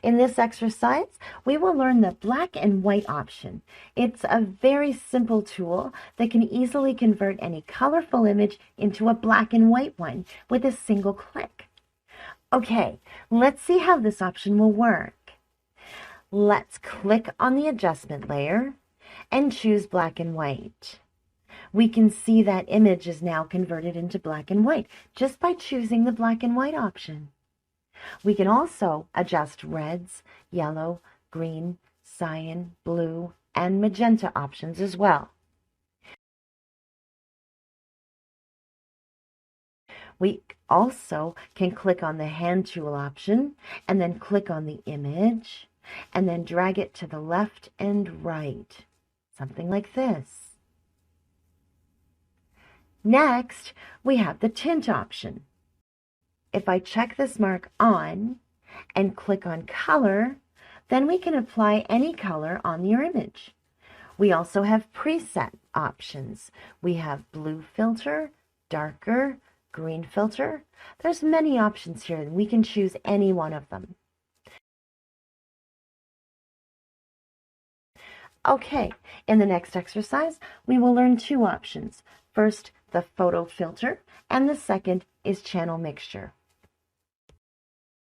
In this exercise, we will learn the black and white option. It's a very simple tool that can easily convert any colorful image into a black and white one with a single click. Okay, let's see how this option will work. Let's click on the adjustment layer and choose black and white. We can see that image is now converted into black and white just by choosing the black and white option. We can also adjust reds, yellow, green, cyan, blue, and magenta options as well. We also can click on the hand tool option and then click on the image and then drag it to the left and right, something like this. Next, we have the tint option. If I check this mark on and click on color, then we can apply any color on your image. We also have preset options. We have blue filter, darker, green filter. There's many options here, and we can choose any one of them. Okay, in the next exercise, we will learn two options. First, the photo filter, and the second is channel mixture.